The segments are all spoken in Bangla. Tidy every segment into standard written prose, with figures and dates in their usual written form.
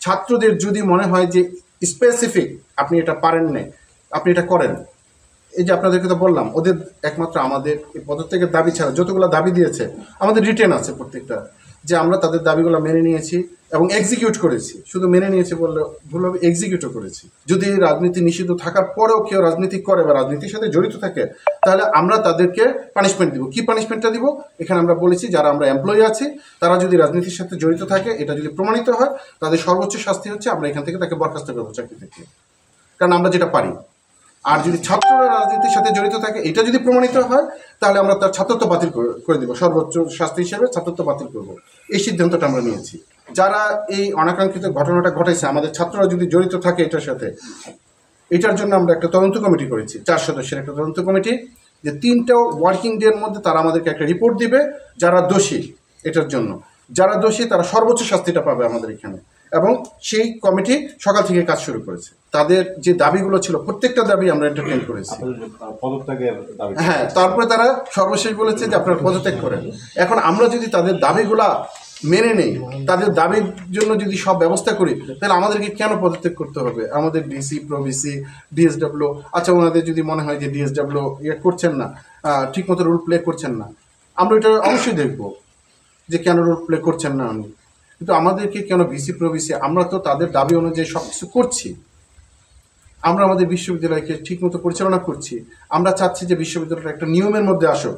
ছাত্রদের যদি মনে হয় যে স্পেসিফিক আপনি এটা পারেন না, আপনি এটা করেন, এই যে আপনাদেরকে তো বললাম, ওদের একমাত্র আমাদের এই পদত্যাগের দাবি ছাড়া যতগুলো দাবি দিয়েছে আমাদের রিটেন আছে প্রত্যেকটা, যে আমরা তাদের দাবিগুলো মেনে নিয়েছি এবং এক্সিকিউট করেছি। শুধু মেনে নিয়েছি বললে ভুল হবে, এক্সিকিউটও করেছি। যদি রাজনীতি নিষিদ্ধ থাকার পরেও কেউ রাজনীতি করে বা রাজনীতির সাথে জড়িত থাকে, তাহলে আমরা তাদেরকে পানিশমেন্ট দিব। কি পানিশমেন্টটা দিব এখানে আমরা বলেছি, যারা আমরা এমপ্লয়ি আছি তারা যদি রাজনীতির সাথে জড়িত থাকে, এটা যদি প্রমাণিত হয়, তাদের সর্বোচ্চ শাস্তি হচ্ছে আমরা এখান থেকে তাকে বরখাস্ত করবো চাকরি থেকে, কারণ আমরা যেটা পারি। আর যদি ছাত্ররা রাজনীতির সাথে জড়িত থাকে, এটা যদি প্রমাণিত হয়, তাহলে আমরা তার ছাত্রত্ব বাতিল করে দিব, সর্বোচ্চ শাস্তি হিসেবে ছাত্রত্ব বাতিল করব। এই সিদ্ধান্তটা আমরা নিয়েছি। যারা এই অনাকাঙ্ক্ষিত ঘটনাটা ঘটাইছে, আমাদের ছাত্ররা যদি জড়িত থাকে এটার সাথে, এটার জন্য আমরা একটা তদন্ত কমিটি করেছি, 4 সদস্যের একটা তদন্ত কমিটি, যে 3টা ওয়ার্কিং ডে এর মধ্যে তারা আমাদেরকে একটা রিপোর্ট দিবে যারা দোষী এটার জন্য। যারা দোষী তারা সর্বোচ্চ শাস্তিটা পাবে আমাদের এখানে। এবং সেই কমিটি সকাল থেকে কাজ শুরু করেছে। তাদের যে দাবিগুলো ছিল প্রত্যেকটা দাবি আমরা এন্টারটেইন করেছি। হ্যাঁ, তারপরে তারা সর্বশেষ বলেছে যে আপনারা পদত্যাগ করেন। এখন আমরা যদি তাদের দাবিগুলা মেনে নেই, তাদের দাবির জন্য যদি সব ব্যবস্থা করি, তাহলে আমাদেরকে কেন পদত্যাগ করতে হবে? আমাদের ডিসি, প্রভিসি, ডিএসডব্লিউ, আচ্ছা ওনাদের যদি মনে হয় যে ডিএসডব্লিউ করছেন না, ঠিকমতো রুল প্লে করছেন না, আমরা এটা অবশ্যই দেখব যে কেন রুল প্লে করছেন না উনি। কিন্তু আমাদেরকে কেন ভিসি প্রভিসি, আমরা তো তাদের দাবি অনুযায়ী সব কিছু করছি। আমরা আমাদের বিশ্ববিদ্যালয়কে ঠিকমতো পরিচালনা করছি। আমরা চাচ্ছি যে বিশ্ববিদ্যালয়টা একটা নিয়মের মধ্যে আসুক।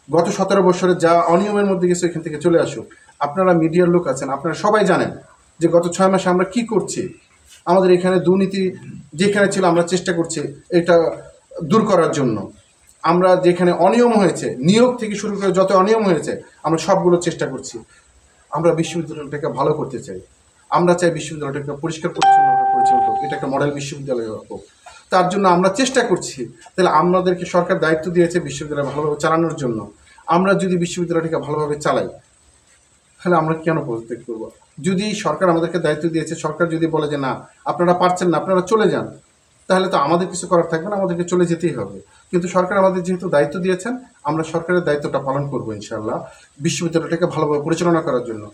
গত 17 বছরে যা অনিয়মের মধ্যে গেছে এখান থেকে চলে আসুক। আপনারা মিডিয়ার লোক আছেন, আপনারা সবাই জানেন যে গত 6 মাসে আমরা কি করছি। আমাদের এখানে দুর্নীতি যেখানে ছিল আমরা চেষ্টা করছি এটা দূর করার জন্য। আমরা যেখানে অনিয়ম হয়েছে, নিয়োগ থেকে শুরু করে যত অনিয়ম হয়েছে, আমরা সবগুলো চেষ্টা করছি। আমরা বিশ্ববিদ্যালয়টাকে ভালো করতে চাই। আমরা চাই বিশ্ববিদ্যালয়টাকে পরিষ্কার পরিচ্ছন্নভাবে পরিচালিত হোক, এটা একটা মডেল বিশ্ববিদ্যালয় হোক। তার জন্য আমরা চেষ্টা করছি। তাহলে আমাদেরকে সরকার দায়িত্ব দিয়েছে বিশ্ববিদ্যালয় ভালোভাবে চালানোর জন্য। আমরা যদি বিশ্ববিদ্যালয়টাকে ভালোভাবে চালাই, তাহলে আমরা কেন পদত্যাগ করব? যদি সরকার আমাদেরকে দায়িত্ব দিয়েছে, সরকার যদি বলে যে না আপনারা পারছেন না, আপনারা চলে যান, তাহলে তো আমাদের কিছু করার থাকবে না, আমাদেরকে চলে যেতেই হবে। কিন্তু সরকার আমাদের যেহেতু দায়িত্ব দিয়েছেন, আমরা সরকারের দায়িত্বটা পালন করবো ইনশাআল্লাহ, বিশ্ববিদ্যালয়টাকে ভালোভাবে পরিচালনা করার জন্য।